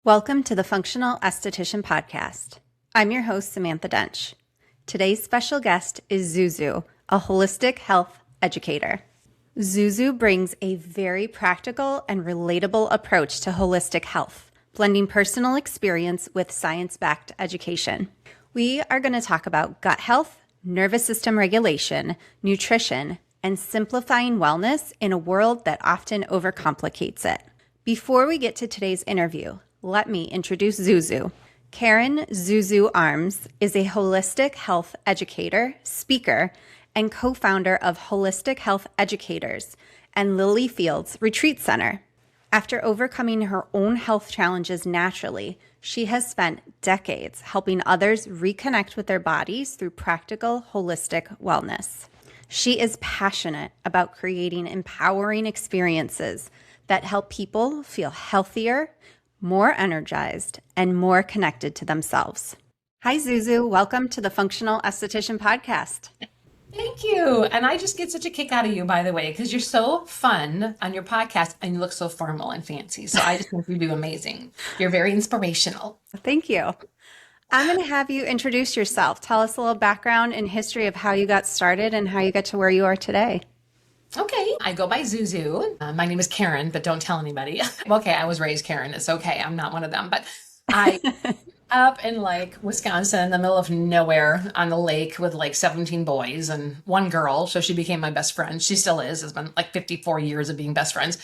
Welcome to the Functional Aesthetician Podcast. I'm your host, Samantha Dench. Today's special guest is ZuZu, a holistic health educator. ZuZu brings a very practical and relatable approach to holistic health, blending personal experience with science-backed education. We are going to talk about gut health, nervous system regulation, nutrition, and simplifying wellness in a world that often overcomplicates it. Before we get to today's interview, let me introduce ZuZu. Karen ZuZu Arms is a holistic health educator, speaker, and co-founder of Holistic Health Educators and Lily Fields Retreat Center. After overcoming her own health challenges naturally, she has spent decades helping others reconnect with their bodies through practical, holistic wellness. She is passionate about creating empowering experiences that help people feel healthier, more energized, and more connected to themselves. Hi, ZuZu. Welcome to the Functional Aesthetician Podcast. Thank you. And I just get such a kick out of you, by the way, because you're so fun on your podcast and you look so formal and fancy. So I just think you do amazing. You're very inspirational. Thank you. I'm going to have you introduce yourself. Tell us a little background and history of how you got started and how you got to where you are today. Okay, I go by ZuZu. My name is Karen, but don't tell anybody. Okay, I was raised Karen. It's okay. I'm not one of them. But I up in Wisconsin in the middle of nowhere on the lake with 17 boys and one girl. So she became my best friend. She still is. It's been 54 years of being best friends.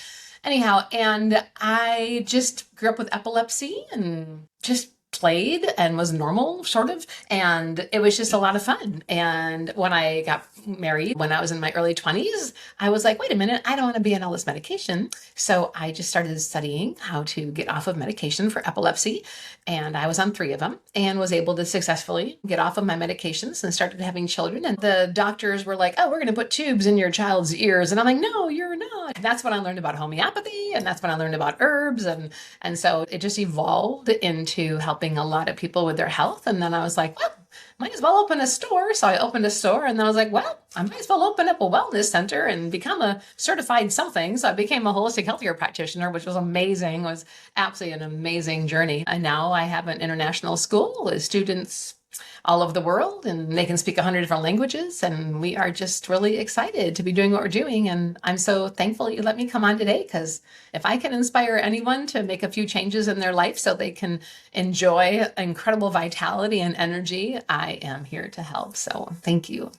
Anyhow, and I just grew up with epilepsy and just played and was normal, sort of. And it was just a lot of fun. And when I got married, when I was in my early 20s, I was like, wait a minute, I don't want to be on all this medication. So I just started studying how to get off of medication for epilepsy. And I was on 3 of them and was able to successfully get off of my medications and started having children. And the doctors were like, oh, we're going to put tubes in your child's ears. And I'm like, no, you're not. And that's when I learned about homeopathy. And that's when I learned about herbs. And so it just evolved into helping a lot of people with their health. And then I was like, well, might as well open a store. So I opened a store and then I was like, well, I might as well open up a wellness center and become a certified something. So I became a holistic healthcare practitioner, which was amazing. It was absolutely an amazing journey. And now I have an international school with students all over the world and they can speak 100 different languages. And we are just really excited to be doing what we're doing. And I'm so thankful you let me come on today, because if I can inspire anyone to make a few changes in their life so they can enjoy incredible vitality and energy, I am here to help. So thank you.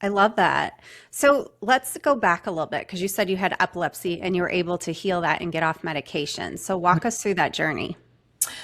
I love that. So let's go back a little bit, because you said you had epilepsy and you were able to heal that and get off medication. So walk us through that journey.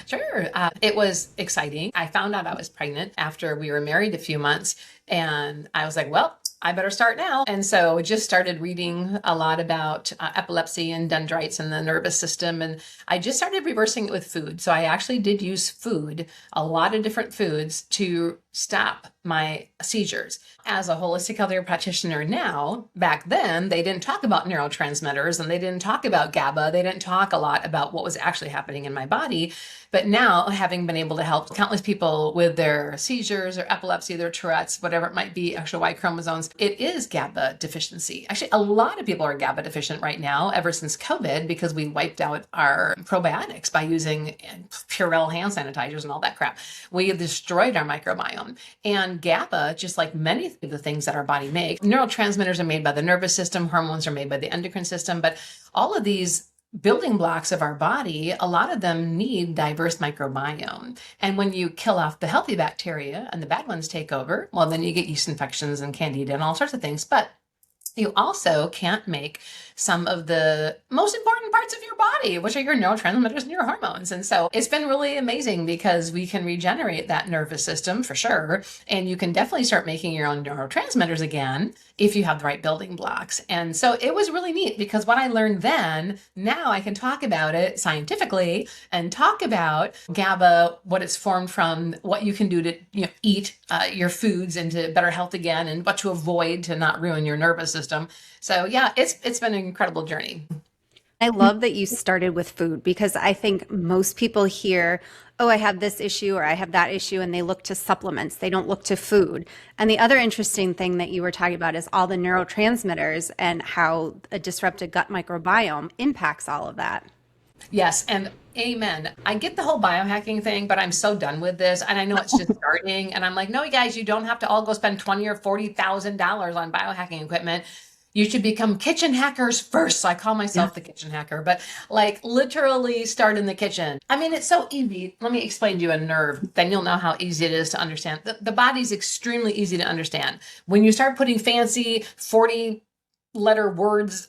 Sure. It was exciting. I found out I was pregnant after we were married a few months, and I was like, well, I better start now. And so just started reading a lot about epilepsy and dendrites and the nervous system. And I just started reversing it with food. So I actually did use food, a lot of different foods, to stop my seizures. As a holistic healthcare practitioner now, back then, they didn't talk about neurotransmitters and they didn't talk about GABA. They didn't talk a lot about what was actually happening in my body. But now, having been able to help countless people with their seizures or epilepsy, their Tourette's, whatever it might be, extra Y chromosomes, it is GABA deficiency. Actually, a lot of people are GABA deficient right now ever since COVID, because we wiped out our probiotics by using Purell hand sanitizers and all that crap. We have destroyed our microbiome. And GABA, just like many of the things that our body makes, neurotransmitters are made by the nervous system, hormones are made by the endocrine system, but all of these building blocks of our body, a lot of them need diverse microbiome. And when you kill off the healthy bacteria and the bad ones take over, well, then you get yeast infections and candida and all sorts of things. But you also can't make some of the most important parts of your body, which are your neurotransmitters and your hormones. And so it's been really amazing, because we can regenerate that nervous system for sure. And you can definitely start making your own neurotransmitters again if you have the right building blocks. And so it was really neat, because what I learned then, now I can talk about it scientifically and talk about GABA, what it's formed from, what you can do to eat your foods into better health again, and what to avoid to not ruin your nervous system. So yeah, it's been an incredible journey. I love that you started with food, because I think most people hear, oh, I have this issue or I have that issue, and they look to supplements. They don't look to food. And the other interesting thing that you were talking about is all the neurotransmitters and how a disrupted gut microbiome impacts all of that. Yes. And Amen. I get the whole biohacking thing, but I'm so done with this. And I know it's just starting. And I'm like, no, you guys, you don't have to all go spend $20,000 or $40,000 on biohacking equipment. You should become kitchen hackers first. So I call myself the kitchen hacker, but like literally start in the kitchen. I mean, it's so easy. Let me explain to you a nerve, then you'll know how easy it is to understand. The body's extremely easy to understand. When you start putting fancy 40-letter words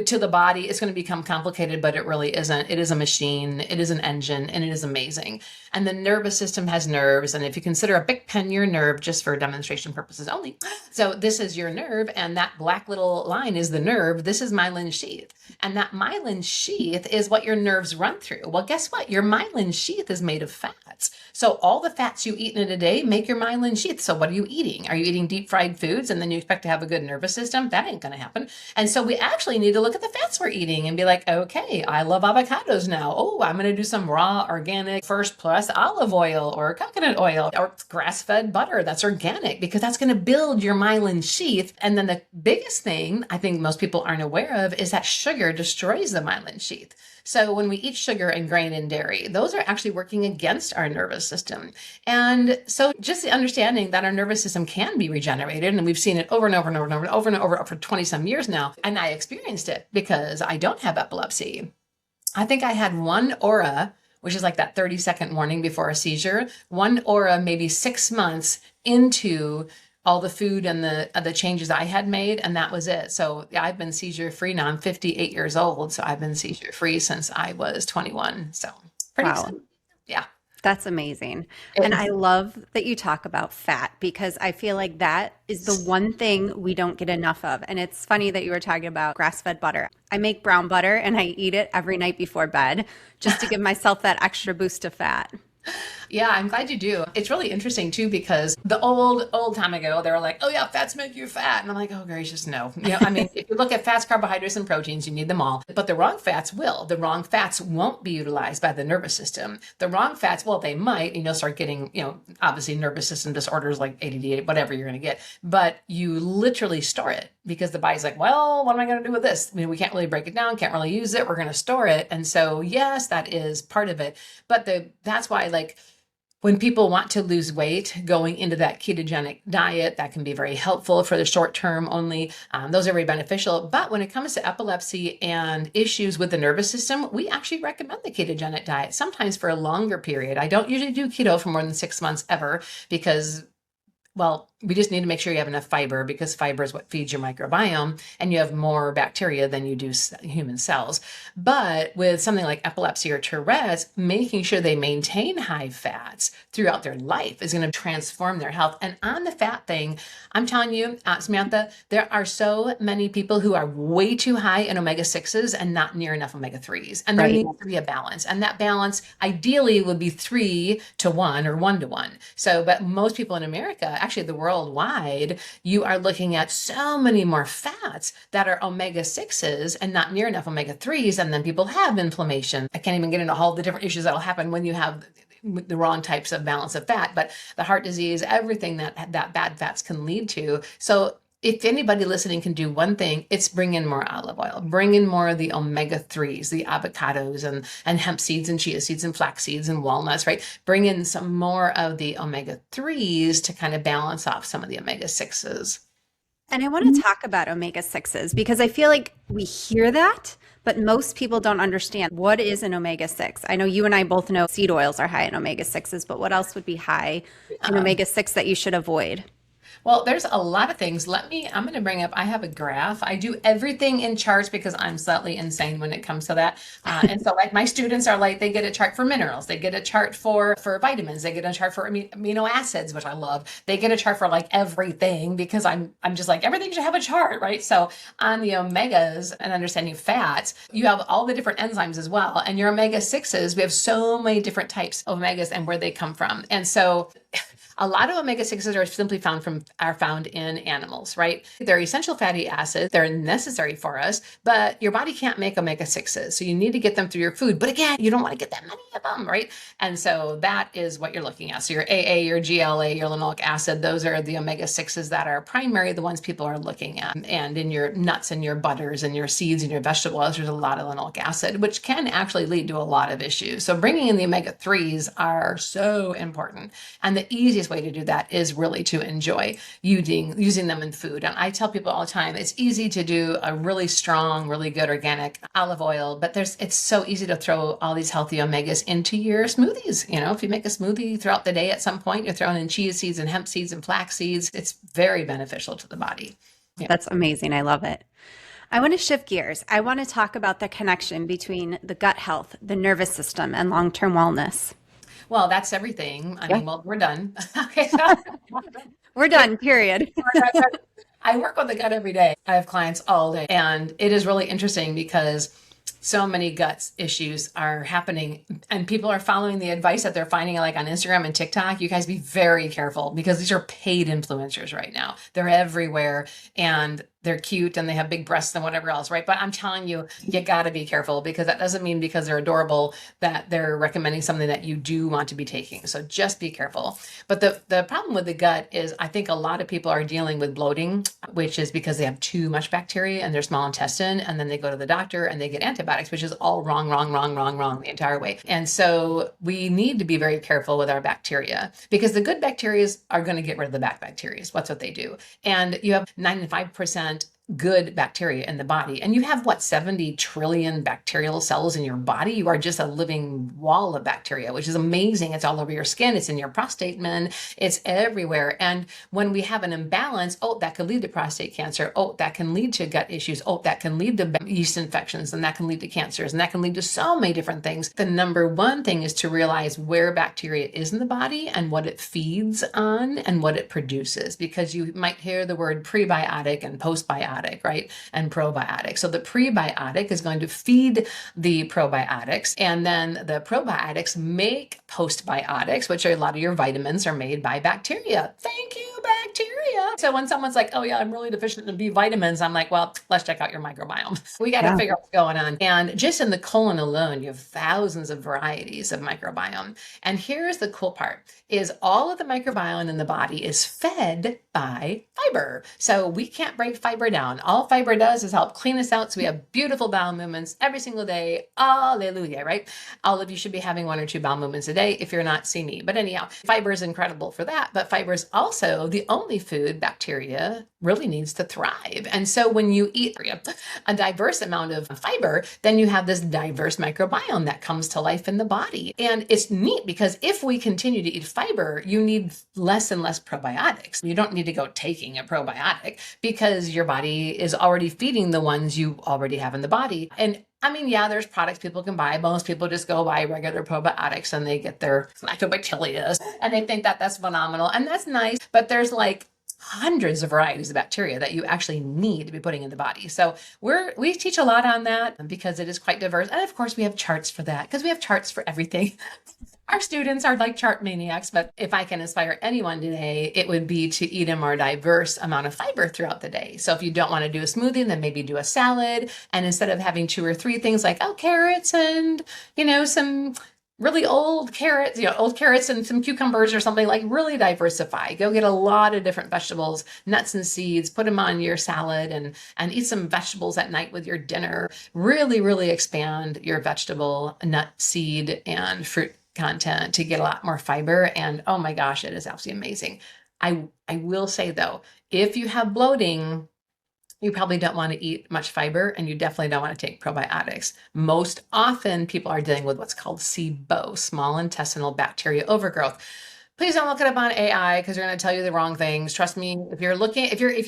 to the body, it's going to become complicated, but it really isn't. It is a machine, it is an engine, and it is amazing. And the nervous system has nerves. And if you consider a big pen your nerve, just for demonstration purposes only. So this is your nerve, and that black little line is the nerve. This is myelin sheath. And that myelin sheath is what your nerves run through. Well, guess what? Your myelin sheath is made of fats. So all the fats you eat in a day make your myelin sheath. So what are you eating? Are you eating deep fried foods and then you expect to have a good nervous system? That ain't going to happen. And so we actually need to look at the fats we're eating and be like, okay, I love avocados now. Oh, I'm going to do some raw organic first plus olive oil or coconut oil or grass-fed butter that's organic, because that's going to build your myelin sheath. And then the biggest thing I think most people aren't aware of is that sugar destroys the myelin sheath. So when we eat sugar and grain and dairy, those are actually working against our nervous system. And so just the understanding that our nervous system can be regenerated, and we've seen it over and over and over and over and over and over for 20 some years now. And I experienced it because I don't have epilepsy. I think I had one aura, which is like that 30-second warning before a seizure, one aura maybe 6 months into all the food and the changes I had made, and that was it. So yeah, I've been seizure-free now. I'm 58 years old, so I've been seizure-free since I was 21. So pretty exciting. Yeah. That's amazing. And I love that you talk about fat, because I feel like that is the one thing we don't get enough of. And it's funny that you were talking about grass-fed butter. I make brown butter and I eat it every night before bed just to give myself that extra boost of fat. Yeah, I'm glad you do. It's really interesting too, because the old time ago, they were like, oh yeah, fats make you fat. And I'm like, oh gracious, no. You know, I mean, if you look at fats, carbohydrates, and proteins, you need them all. But the wrong fats will. The wrong fats won't be utilized by the nervous system. The wrong fats, well, they might, and you'll start getting, obviously nervous system disorders like ADD, whatever you're going to get. But you literally store it, because the body's like, well, what am I going to do with this? I mean, we can't really break it down, can't really use it. We're going to store it. And so, yes, that is part of it. But that's why, like, when people want to lose weight, going into that ketogenic diet, that can be very helpful for the short term only. Those are very beneficial. But when it comes to epilepsy and issues with the nervous system, we actually recommend the ketogenic diet, sometimes for a longer period. I don't usually do keto for more than 6 months ever, because, well, we just need to make sure you have enough fiber, because fiber is what feeds your microbiome, and you have more bacteria than you do human cells. But with something like epilepsy or Tourette's, making sure they maintain high fats throughout their life is going to transform their health. And on the fat thing, I'm telling you, Samantha, there are so many people who are way too high in omega-6s and not near enough omega-3s. And there needs to be a balance. And that balance ideally would be 3-to-1 or 1-to-1. So, but most people in America, actually the worldwide, you are looking at so many more fats that are omega-6s and not near enough omega-3s. And then people have inflammation. I can't even get into all the different issues that will happen when you have the wrong types of balance of fat, but the heart disease, everything that bad fats can lead to. So if anybody listening can do one thing, it's bring in more olive oil, bring in more of the omega-3s, the avocados and hemp seeds and chia seeds and flax seeds and walnuts, right? Bring in some more of the omega-3s to kind of balance off some of the omega-6s. And I want to talk about omega-6s, because I feel like we hear that, but most people don't understand what is an omega-6. I know you and I both know seed oils are high in omega-6s, but what else would be high in omega-6 that you should avoid? Well, there's a lot of things. I'm going to bring up, I have a graph. I do everything in charts because I'm slightly insane when it comes to that. And so like my students are like, they get a chart for minerals. They get a chart for vitamins. They get a chart for amino acids, which I love. They get a chart for like everything, because I'm just like, everything should have a chart, right? So on the omegas and understanding fats, you have all the different enzymes as well. And your omega-6s, we have so many different types of omegas and where they come from. And so A lot of omega-6s are found in animals, right? They're essential fatty acids. They're necessary for us, but your body can't make omega-6s. So you need to get them through your food. But again, you don't want to get that many of them, right? And so that is what you're looking at. So your AA, your GLA, your linoleic acid, those are the omega-6s that are primary, the ones people are looking at. And in your nuts and your butters and your seeds and your vegetables, there's a lot of linoleic acid, which can actually lead to a lot of issues. So bringing in the omega-3s are so important. And the easiest way to do that is really to enjoy using them in food. And I tell people all the time, it's easy to do a really strong, really good organic olive oil, but it's so easy to throw all these healthy omegas into your smoothies. If you make a smoothie throughout the day, at some point you're throwing in chia seeds and hemp seeds and flax seeds. It's very beneficial to the body. Yeah. That's amazing. I love it. I want to shift gears. I want to talk about the connection between the gut health, the nervous system, and long-term wellness. Well, that's everything. I mean, we're done. Okay. We're done, period. I work with the gut every day. I have clients all day. And it is really interesting because so many gut issues are happening and people are following the advice that they're finding like on Instagram and TikTok. You guys be very careful because these are paid influencers right now. They're everywhere and they're cute and they have big breasts and whatever else, right? But I'm telling you, you got to be careful because that doesn't mean because they're adorable that they're recommending something that you do want to be taking. So just be careful. But the problem with the gut is I think a lot of people are dealing with bloating, which is because they have too much bacteria in their small intestine. And then they go to the doctor and they get antibiotics, which is all wrong the entire way. And so we need to be very careful with our bacteria because the good bacteria are going to get rid of the bad bacteria. That's what they do. And you have 95% good bacteria in the body. And you have 70 trillion bacterial cells in your body. You are just a living wall of bacteria, which is amazing. It's all over your skin. It's in your prostate, men. It's everywhere. And when we have an imbalance, that could lead to prostate cancer. That can lead to gut issues. That can lead to yeast infections, and that can lead to cancers. And that can lead to so many different things. The number one thing is to realize where bacteria is in the body and what it feeds on and what it produces, because you might hear the word prebiotic and postbiotic, right? And probiotic. So the prebiotic is going to feed the probiotics, and then the probiotics make postbiotics, which are a lot of your vitamins are made by bacteria. Thank you, bacteria. So when someone's like, oh yeah, I'm really deficient in B vitamins, I'm like, well, let's check out your microbiome. We got to figure out what's going on. And just in the colon alone, you have thousands of varieties of microbiome. And here's the cool part is all of the microbiome in the body is fed by fiber. So we can't break fiber down. All fiber does is help clean us out. So we have beautiful bowel movements every single day. Hallelujah, right? All of you should be having 1 or 2 bowel movements a day. If you're not, see me. But anyhow, fiber is incredible for that. But fiber is also the only food bacteria really needs to thrive. And so when you eat a diverse amount of fiber, then you have this diverse microbiome that comes to life in the body. And it's neat because if we continue to eat fiber, you need less and less probiotics. You don't need to go taking a probiotic because your body is already feeding the ones you already have in the body. And I mean, yeah, there's products people can buy. Most people just go buy regular probiotics and they get their lactobacillus and they think that that's phenomenal. And that's nice, but there's like hundreds of varieties of bacteria that you actually need to be putting in the body. So we teach a lot on that because it is quite diverse. And of course we have charts for that because we have charts for everything. Our students are like chart maniacs, but if I can inspire anyone today, it would be to eat a more diverse amount of fiber throughout the day. So if you don't want to do a smoothie, then maybe do a salad. And instead of having 2 or 3 things like, carrots and, some really old carrots and some cucumbers or something, like really diversify. Go get a lot of different vegetables, nuts and seeds, put them on your salad and eat some vegetables at night with your dinner. Really, really expand your vegetable, nut, seed, and fruit content to get a lot more fiber. And oh my gosh, it is absolutely amazing. I will say though, if you have bloating, you probably don't want to eat much fiber and you definitely don't want to take probiotics. Most often people are dealing with what's called SIBO, small intestinal bacteria overgrowth. Please don't look it up on AI because they're going to tell you the wrong things. Trust me, if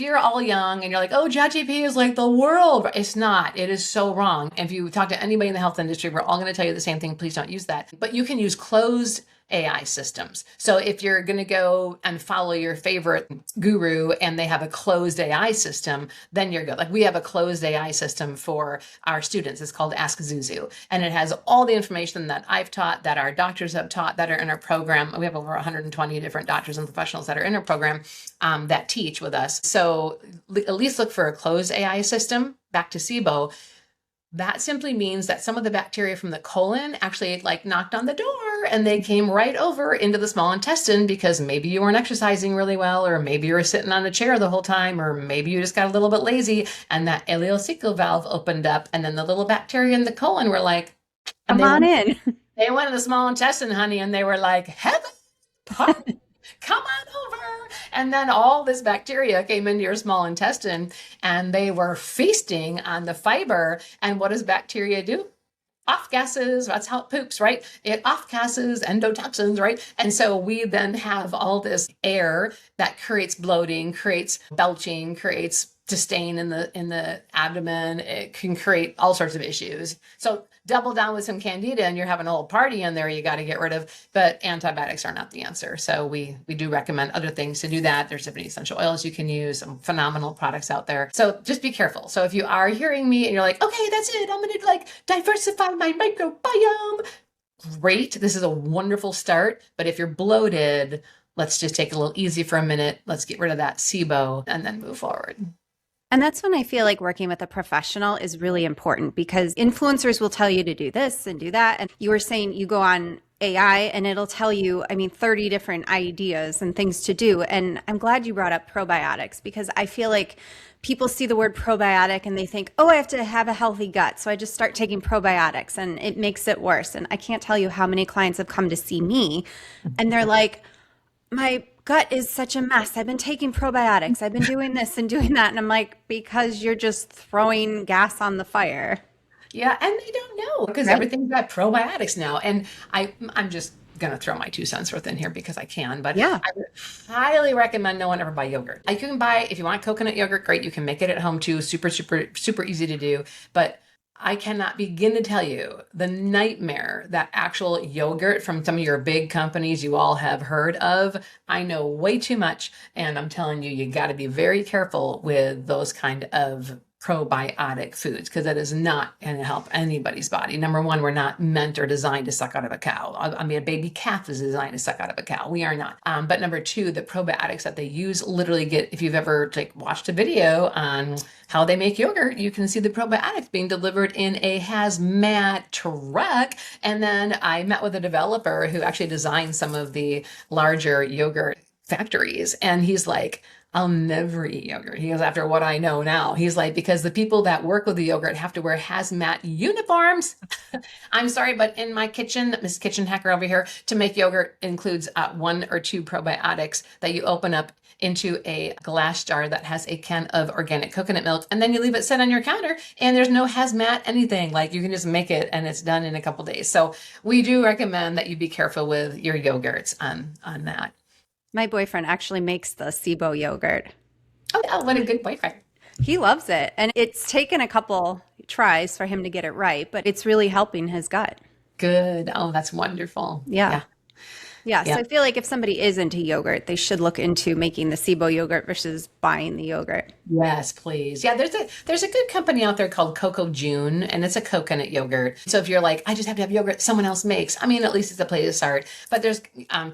you're all young and you're like, oh, ChatGPT is like the world. It's not. It is so wrong. If you talk to anybody in the health industry, we're all going to tell you the same thing. Please don't use that. But you can use closed AI systems. So if you're going to go and follow your favorite guru and they have a closed AI system, then you're good. Like we have a closed AI system for our students. It's called Ask ZuZu. And it has all the information that I've taught, that our doctors have taught, that are in our program. We have over 120 different doctors and professionals that are in our program that teach with us. So at least look for a closed AI system. Back to SIBO. That simply means that some of the bacteria from the colon actually like knocked on the door and they came right over into the small intestine because maybe you weren't exercising really well, or maybe you were sitting on a chair the whole time, or maybe you just got a little bit lazy and that ileocecal valve opened up and then the little bacteria in the colon were like, come on in. They went in the small intestine, honey, and they were like, heaven, come on over. And then all this bacteria came into your small intestine and they were feasting on the fiber. And what does bacteria do? Off gases. That's how it poops, right? It off gases, endotoxins, right? And so we then have all this air that creates bloating, creates belching, creates disdain in the abdomen. It can create all sorts of issues. So double down with some candida and you're having a whole party in there you got to get rid of, but antibiotics are not the answer. So we do recommend other things to do that. There's different essential oils you can use, some phenomenal products out there. So just be careful. So if you are hearing me and you're like, okay, that's it, I'm going to like diversify my microbiome. Great. This is a wonderful start. But if you're bloated, let's just take it a little easy for a minute. Let's get rid of that SIBO and then move forward. And that's when I feel like working with a professional is really important, because influencers will tell you to do this and do that. And you were saying you go on AI and it'll tell you, 30 different ideas and things to do. And I'm glad you brought up probiotics, because I feel like people see the word probiotic and they think, oh, I have to have a healthy gut, so I just start taking probiotics and it makes it worse. And I can't tell you how many clients have come to see me and they're like, my gut is such a mess. I've been taking probiotics. I've been doing this and doing that. And I'm like, because you're just throwing gas on the fire. Yeah. And they don't know, because everything's got probiotics now. And I'm just going to throw my 2 cents worth in here because I can, but yeah. I would highly recommend no one ever buy yogurt. You can buy, if you want coconut yogurt, great. You can make it at home too. Super, super, super easy to do. But I cannot begin to tell you the nightmare that actual yogurt from some of your big companies you all have heard of. I know way too much, and I'm telling you, you got to be very careful with those kind of probiotic foods, because that is not going to help anybody's body. Number one, we're not meant or designed to suck out of a cow. I mean, a baby calf is designed to suck out of a cow. We are not. But number two, the probiotics that they use literally get, if you've ever watched a video on how they make yogurt, you can see the probiotics being delivered in a hazmat truck. And then I met with a developer who actually designed some of the larger yogurt factories. And he's like, I'll never eat yogurt. He goes, after what I know now, he's like, because the people that work with the yogurt have to wear hazmat uniforms. I'm sorry, but in my kitchen, Miss Kitchen Hacker over here, to make yogurt includes 1 or 2 probiotics that you open up into a glass jar that has a can of organic coconut milk, and then you leave it sit on your counter, and there's no hazmat anything. Like, you can just make it and it's done in a couple days. So we do recommend that you be careful with your yogurts on that. My boyfriend actually makes the SIBO yogurt. Oh, what a good boyfriend. He loves it. And it's taken a couple tries for him to get it right, but it's really helping his gut. Good. Oh, that's wonderful. Yeah. So I feel like if somebody is into yogurt, they should look into making the SIBO yogurt versus buying the yogurt. Yes, please. Yeah, there's a good company out there called Coco June, and it's a coconut yogurt. So if you're like, I just have to have yogurt someone else makes, I mean, at least it's a place to start. But there's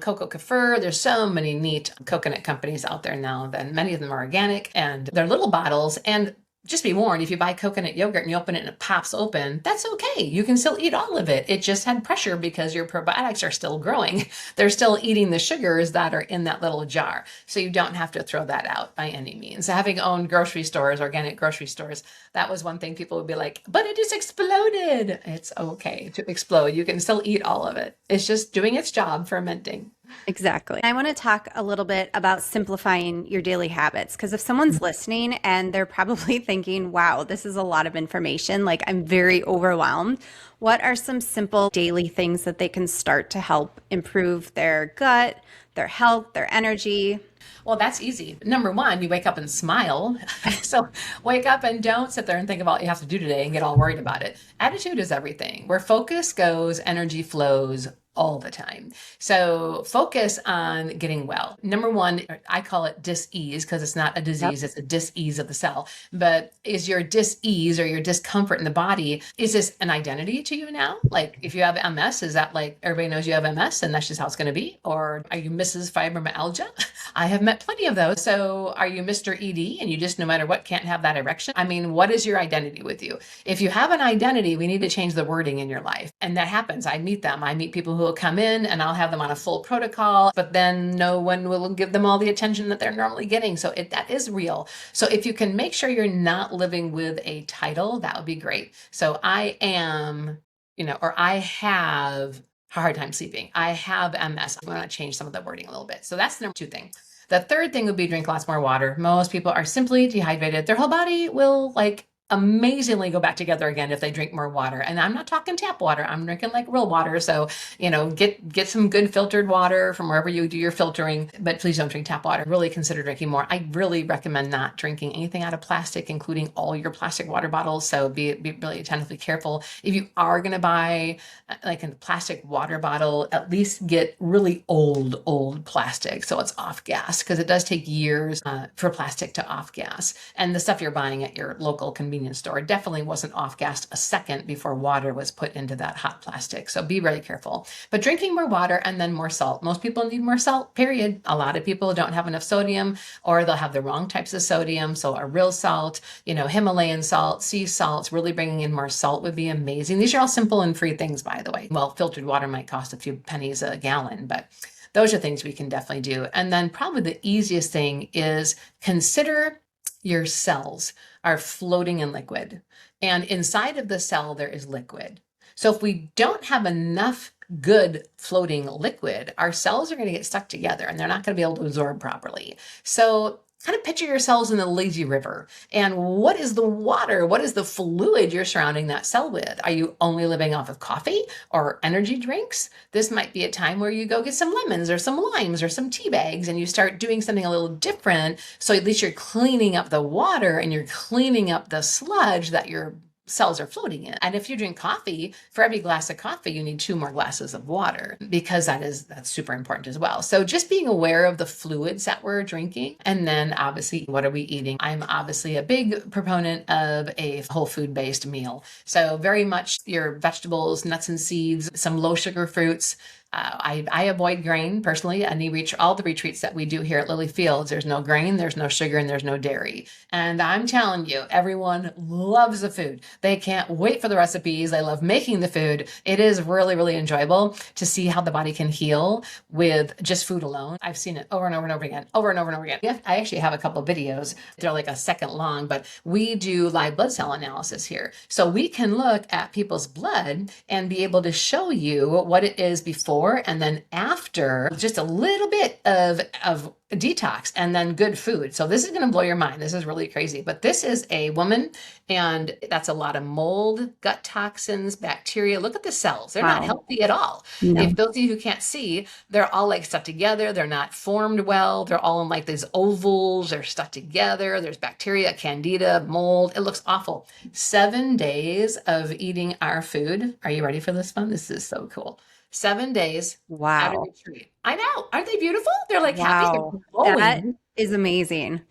Coco Kefir. There's so many neat coconut companies out there now. Then many of them are organic, and they're little bottles. And just be warned, if you buy coconut yogurt and you open it and it pops open, that's okay. You can still eat all of it. It just had pressure because your probiotics are still growing. They're still eating the sugars that are in that little jar. So you don't have to throw that out by any means. Having owned grocery stores, organic grocery stores, that was one thing people would be like, but it just exploded. It's okay to explode. You can still eat all of it. It's just doing its job, fermenting. Exactly. I want to talk a little bit about simplifying your daily habits, because if someone's listening and they're probably thinking, wow, this is a lot of information, like I'm very overwhelmed. What are some simple daily things that they can start to help improve their gut, their health, their energy? Well, that's easy. Number one, you wake up and smile. So wake up and don't sit there and think about what you have to do today and get all worried about it. Attitude is everything. Where focus goes, energy flows all the time. So focus on getting well. Number one, I call it dis-ease because it's not a disease, it's a dis-ease of the cell. But is your dis-ease or your discomfort in the body, is this an identity to you now? Like if you have MS, is that like everybody knows you have MS and that's just how it's going to be? Or are you Mrs. Fibromyalgia? I have met plenty of those. So are you Mr. ED and you just no matter what can't have that erection? I mean, what is your identity with you? If you have an identity, we need to change the wording in your life. And that happens. I meet them. I meet people who will come in and I'll have them on a full protocol, but then no one will give them all the attention that they're normally getting. So that is real. So if you can make sure you're not living with a title, that would be great. So I am, or I have a hard time sleeping. I have MS. I'm going to change some of the wording a little bit. So that's the number 2 thing. The third thing would be drink lots more water. Most people are simply dehydrated. Their whole body will amazingly go back together again if they drink more water. And I'm not talking tap water. I'm drinking like real water. So, get some good filtered water from wherever you do your filtering, but please don't drink tap water. Really consider drinking more. I really recommend not drinking anything out of plastic, including all your plastic water bottles. So be really attentively careful. If you are going to buy like a plastic water bottle, at least get really old plastic. So it's off gas because it does take years for plastic to off gas. And the stuff you're buying at your local convenience store definitely wasn't off gassed a second before water was put into that hot plastic. So be really careful. But drinking more water and then more salt. Most people need more salt, period. A lot of people don't have enough sodium or they'll have the wrong types of sodium. So a real salt, Himalayan salt, sea salts, really bringing in more salt would be amazing. These are all simple and free things, by the way. Well, filtered water might cost a few pennies a gallon, but those are things we can definitely do. And then probably the easiest thing is consider your cells are floating in liquid. And inside of the cell, there is liquid. So if we don't have enough good floating liquid, our cells are going to get stuck together and they're not going to be able to absorb properly. So kind of picture yourselves in the lazy river. And what is the water? What is the fluid you're surrounding that cell with? Are you only living off of coffee or energy drinks? This might be a time where you go get some lemons or some limes or some tea bags and you start doing something a little different. So at least you're cleaning up the water and you're cleaning up the sludge that your cells are floating in. And if you drink coffee, for every glass of coffee, you need 2 more glasses of water because that's super important as well. So just being aware of the fluids that we're drinking. And then obviously, what are we eating? I'm obviously a big proponent of a whole food based meal. So very much your vegetables, nuts and seeds, some low sugar fruits. I avoid grain personally. All the retreats that we do here at Lily Fields, there's no grain, there's no sugar, and there's no dairy. And I'm telling you, everyone loves the food. They can't wait for the recipes. They love making the food. It is really, really enjoyable to see how the body can heal with just food alone. I've seen it over and over and over again, over and over and over again. I actually have a couple of videos. They're like a second long, but we do live blood cell analysis here. So we can look at people's blood and be able to show you what it is before and then after, just a little bit of detox and then good food. So this is going to blow your mind. This is really crazy, but this is a woman and that's a lot of mold, gut toxins, bacteria. Look at the cells. They're not healthy at all. No. If those of you who can't see, they're all like stuck together. They're not formed well. They're all in like these ovals. They're stuck together. There's bacteria, candida, mold. It looks awful. 7 days of eating our food. Are you ready for this one? This is so cool. 7 days at a retreat. I know. Aren't they beautiful? They're like happy. That is amazing.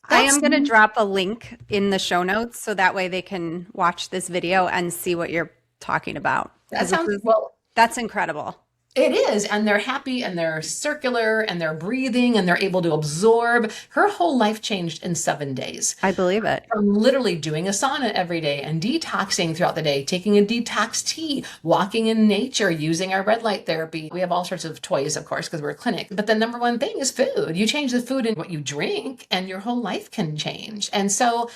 I am going to drop a link in the show notes so that way they can watch this video and see what you're talking about. That's incredible. It is. And they're happy and they're circular and they're breathing and they're able to absorb. Her whole life changed in 7 days. I believe it. From literally doing a sauna every day and detoxing throughout the day, taking a detox tea, walking in nature, using our red light therapy. We have all sorts of toys, of course, because we're a clinic. But the number one thing is food. You change the food in what you drink and your whole life can change. And so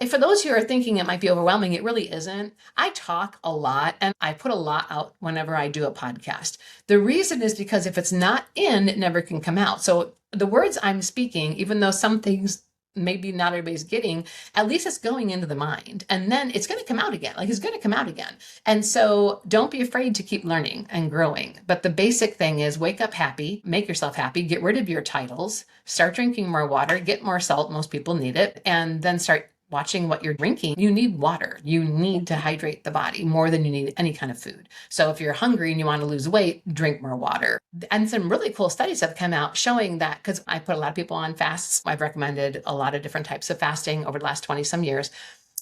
for those who are thinking it might be overwhelming, it really isn't. I talk a lot and I put a lot out whenever I do a podcast. The reason is because if it's not in, it never can come out. So the words I'm speaking, even though some things maybe not everybody's getting, at least it's going into the mind. And then it's going to come out again. It's going to come out again. And so don't be afraid to keep learning and growing. But the basic thing is wake up happy, make yourself happy, get rid of your titles, start drinking more water, get more salt. Most people need it. And then start watching what you're drinking. You need water. You need to hydrate the body more than you need any kind of food. So if you're hungry and you want to lose weight, drink more water. And some really cool studies have come out showing that, because I put a lot of people on fasts. I've recommended a lot of different types of fasting over the last 20 some years.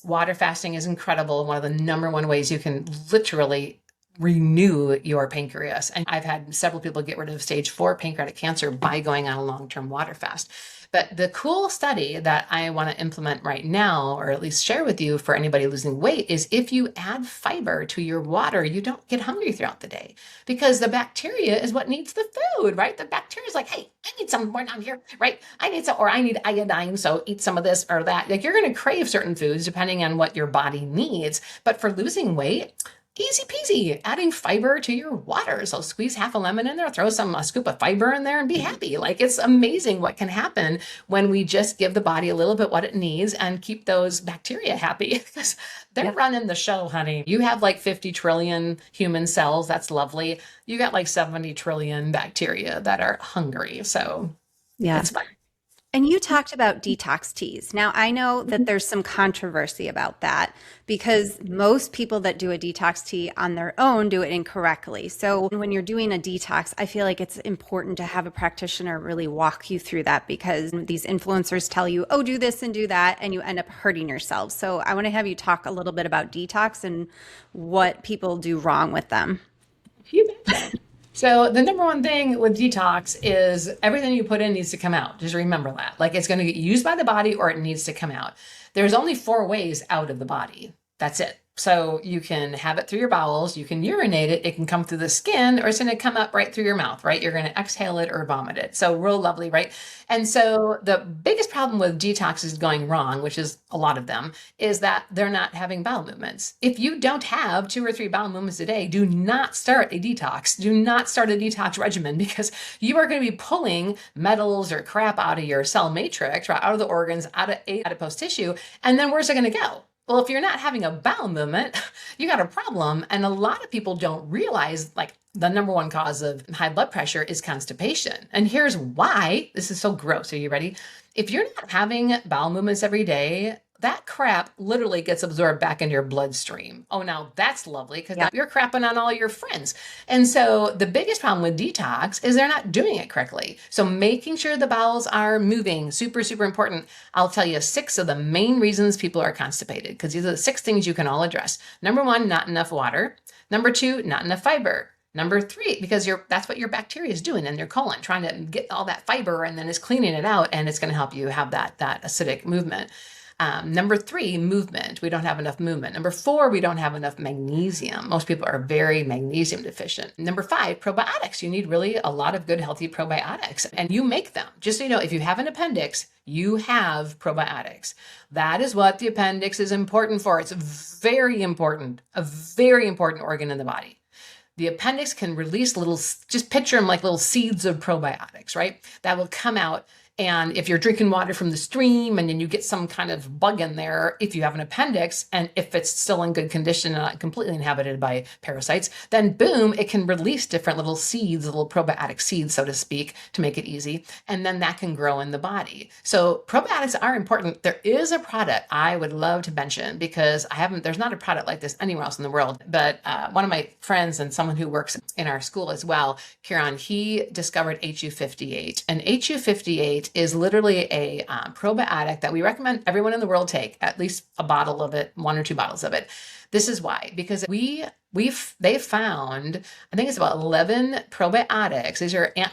Water fasting is incredible. One of the number one ways you can literally renew your pancreas. And I've had several people get rid of stage 4 pancreatic cancer by going on a long-term water fast. But the cool study that I want to implement right now, or at least share with you for anybody losing weight, is if you add fiber to your water, you don't get hungry throughout the day, because the bacteria is what needs the food, right? The bacteria is like, hey, I need some more down here, right? I need some, or I need iodine, so eat some of this or that. Like, you're going to crave certain foods depending on what your body needs. But for losing weight, easy peasy, adding fiber to your water. So squeeze half a lemon in there, throw a scoop of fiber in there, and be happy. Like, it's amazing what can happen when we just give the body a little bit what it needs and keep those bacteria happy, because they're running the show, honey. You have like 50 trillion human cells. That's lovely. You got like 70 trillion bacteria that are hungry. So it's fun. And you talked about detox teas. Now, I know that there's some controversy about that, because most people that do a detox tea on their own do it incorrectly. So when you're doing a detox, I feel like it's important to have a practitioner really walk you through that, because these influencers tell you, oh, do this and do that, and you end up hurting yourself. So I want to have you talk a little bit about detox and what people do wrong with them. You betcha. So the number one thing with detox is everything you put in needs to come out. Just remember that. Like, it's going to get used by the body or it needs to come out. There's only 4 ways out of the body. That's it. So you can have it through your bowels, you can urinate it, it can come through the skin, or it's going to come up right through your mouth, right? You're going to exhale it or vomit it. So real lovely, right? And so the biggest problem with detoxes going wrong, which is a lot of them, is that they're not having bowel movements. If you don't have 2 or 3 bowel movements a day, do not start a detox. Do not start a detox regimen, because you are going to be pulling metals or crap out of your cell matrix, right? Out of the organs, out of adipose tissue. And then where's it going to go? Well, if you're not having a bowel movement, you got a problem. And a lot of people don't realize, like, the number one cause of high blood pressure is constipation. And here's why. This is so gross. Are you ready? If you're not having bowel movements every day, that crap literally gets absorbed back into your bloodstream. Oh, now that's lovely, because now you're crapping on all your friends. And so the biggest problem with detox is they're not doing it correctly. So making sure the bowels are moving, super, super important. I'll tell you 6 of the main reasons people are constipated, because these are the 6 things you can all address. Number 1, not enough water. Number 2, not enough fiber. Number 3, because that's what your bacteria is doing in your colon, trying to get all that fiber, and then it's cleaning it out, and it's going to help you have that acidic movement. Number 3, movement. We don't have enough movement. Number 4, we don't have enough magnesium. Most people are very magnesium deficient. Number 5, probiotics. You need really a lot of good, healthy probiotics, and you make them. Just so you know, if you have an appendix, you have probiotics. That is what the appendix is important for. It's very important, a very important organ in the body. The appendix can release just picture them like little seeds of probiotics, right? That will come out. And if you're drinking water from the stream and then you get some kind of bug in there, if you have an appendix, and if it's still in good condition and not completely inhabited by parasites, then boom, it can release different little seeds, little probiotic seeds, so to speak, to make it easy. And then that can grow in the body. So probiotics are important. There is a product I would love to mention, because there's not a product like this anywhere else in the world. But one of my friends and someone who works in our school as well, Kieran, he discovered HU58. And HU58 is literally a probiotic that we recommend everyone in the world take at least a bottle of it, 1 or 2 bottles of it. This is why, because they found, I think it's about 11 probiotics.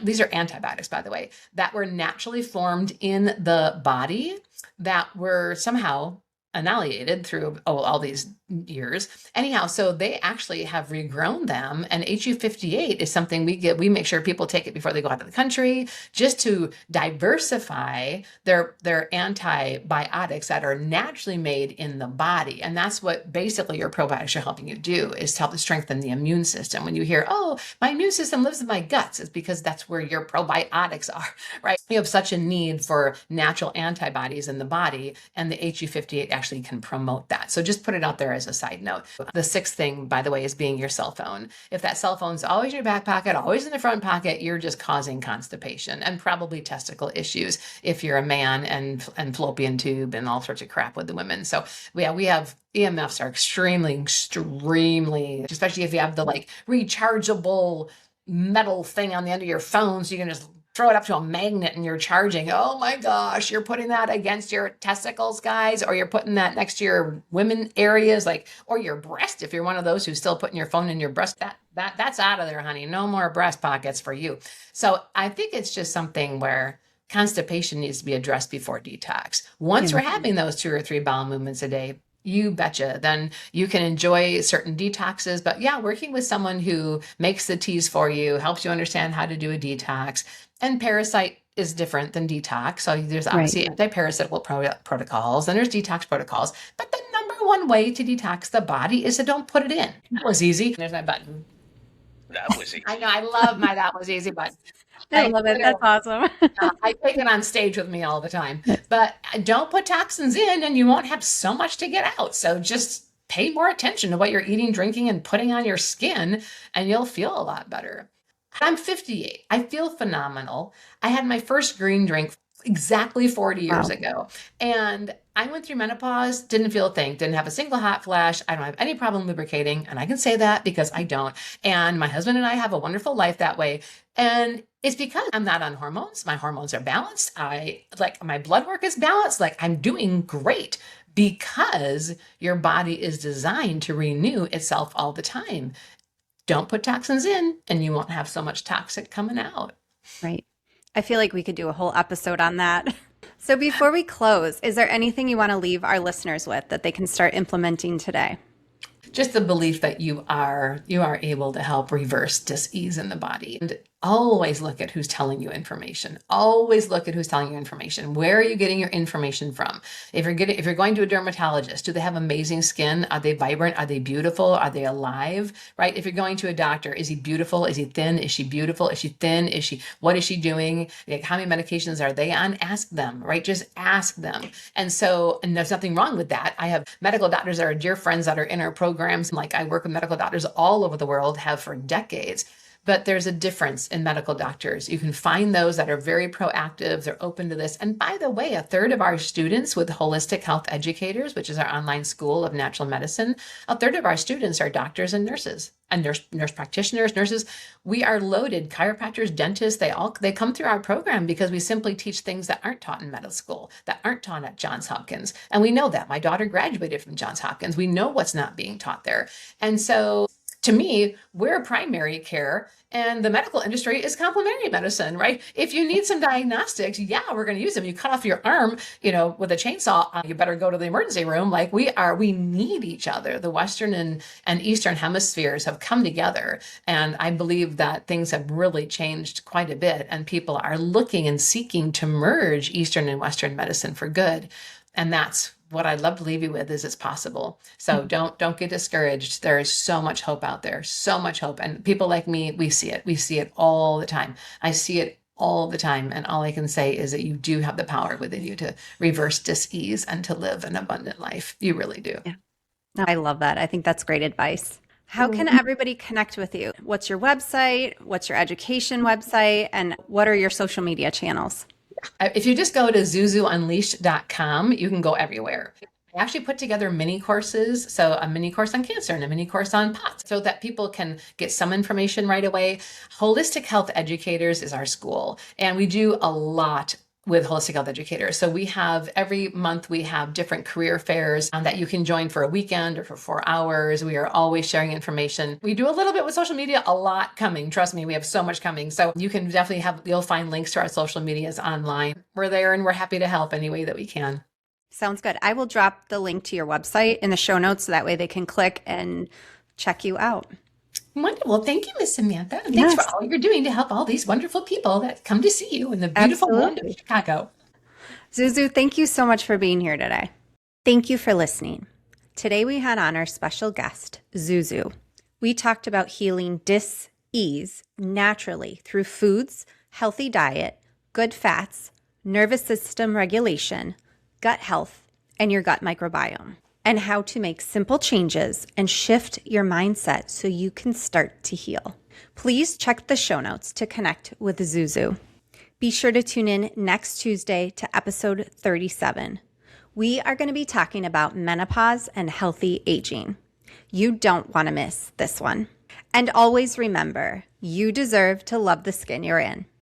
These are antibiotics, by the way, that were naturally formed in the body that were somehow annihilated through all these years. Anyhow, so they actually have regrown them, and HU58 is something we make sure people take it before they go out of the country, just to diversify their antibiotics that are naturally made in the body. And that's what basically your probiotics are helping you do, is to help to strengthen the immune system. When you hear, oh, my immune system lives in my guts, it's because that's where your probiotics are, right? You have such a need for natural antibodies in the body, and the HU58 actually can promote that. So just put it out there as as a side note. The sixth thing, by the way, is being your cell phone. If that cell phone's always in your back pocket, always in the front pocket, you're just causing constipation and probably testicle issues if you're a man, and fallopian tube and all sorts of crap with the women. So we have EMFs are extremely, especially if you have the like rechargeable metal thing on the end of your phone, so you can just throw it up to a magnet and you're charging. Oh my gosh, you're putting that against your testicles, guys, or you're putting that next to your women areas, like, or your breast. If you're one of those who's still putting your phone in your breast, that's out of there, honey. No more breast pockets for you. So I think it's just something where constipation needs to be addressed before detox. Once we're having those 2 or 3 bowel movements a day, you betcha, then you can enjoy certain detoxes. But yeah, working with someone who makes the teas for you, helps you understand how to do a detox. And parasite is different than detox. So there's obviously anti-parasitical protocols and there's detox protocols. But the number one way to detox the body is to don't put it in. That was easy. There's my button. That was easy. I know. I love my that was easy button. I love it. That's awesome. I take it on stage with me all the time. But don't put toxins in and you won't have so much to get out. So just pay more attention to what you're eating, drinking, and putting on your skin, and you'll feel a lot better. I'm 58. I feel phenomenal. I had my first green drink exactly 40 years ago. And I went through menopause, didn't feel a thing, didn't have a single hot flash. I don't have any problem lubricating. And I can say that because I don't. And my husband and I have a wonderful life that way. And it's because I'm not on hormones. My hormones are balanced. My blood work is balanced. Like, I'm doing great because your body is designed to renew itself all the time. Don't put toxins in and you won't have so much toxic coming out. Right. I feel like we could do a whole episode on that. So before we close, is there anything you want to leave our listeners with that they can start implementing today? Just the belief that you are able to help reverse dis-ease in the body. And always look at who's telling you information. Always look at who's telling you information. Where are you getting your information from? If you're going to a dermatologist, do they have amazing skin? Are they vibrant? Are they beautiful? Are they alive? Right? If you're going to a doctor, is he beautiful? Is he thin? Is she beautiful? Is she thin? What is she doing? Like, how many medications are they on? Ask them, right? Just ask them. And there's nothing wrong with that. I have medical doctors that are dear friends that are in our programs. Like, I work with medical doctors all over the world, have for decades. But there's a difference in medical doctors. You can find those that are very proactive. They're open to this. And by the way, 1/3 of our students with Holistic Health Educators, which is our online school of natural medicine, 1/3 of our students are doctors and nurses and nurse practitioners, nurses. We are loaded. Chiropractors, dentists, they come through our program because we simply teach things that aren't taught in medical school, that aren't taught at Johns Hopkins. And we know that. My daughter graduated from Johns Hopkins. We know what's not being taught there. And so to me, we're primary care and the medical industry is complementary medicine, right? If you need some diagnostics, yeah, we're going to use them. You cut off your arm, with a chainsaw, you better go to the emergency room. Like, we need each other. The Western and Eastern hemispheres have come together. And I believe that things have really changed quite a bit. And people are looking and seeking to merge Eastern and Western medicine for good. And that's what I'd love to leave you with is it's possible. So don't get discouraged. There is so much hope out there, so much hope. And people like me, we see it. We see it all the time. I see it all the time. And all I can say is that you do have the power within you to reverse dis-ease and to live an abundant life. You really do. Yeah. No, I love that. I think that's great advice. How can everybody connect with you? What's your website? What's your education website? And what are your social media channels? If you just go to ZuZuUnleashed.com, you can go everywhere. I actually put together mini courses. So a mini course on cancer and a mini course on POTS so that people can get some information right away. Holistic Health Educators is our school. And we do a lot with Holistic Health Educators. So every month we have different career fairs that you can join for a weekend or for 4 hours. We are always sharing information. We do a little bit with social media, a lot coming. Trust me, we have so much coming. So you can definitely you'll find links to our social medias online. We're there and we're happy to help any way that we can. Sounds good. I will drop the link to your website in the show notes so that way they can click and check you out. Wonderful. Thank you, Miss Samantha. And thanks for all you're doing to help all these wonderful people that come to see you in the beautiful land of Chicago. ZuZu, thank you so much for being here today. Thank you for listening. Today we had on our special guest, ZuZu. We talked about healing dis-ease naturally through foods, healthy diet, good fats, nervous system regulation, gut health, and your gut microbiome. and how to make simple changes and shift your mindset so you can start to heal. Please check the show notes to connect with ZuZu. Be sure to tune in next Tuesday to episode 37. We are going to be talking about menopause and healthy aging. You don't want to miss this one. And always remember, you deserve to love the skin you're in.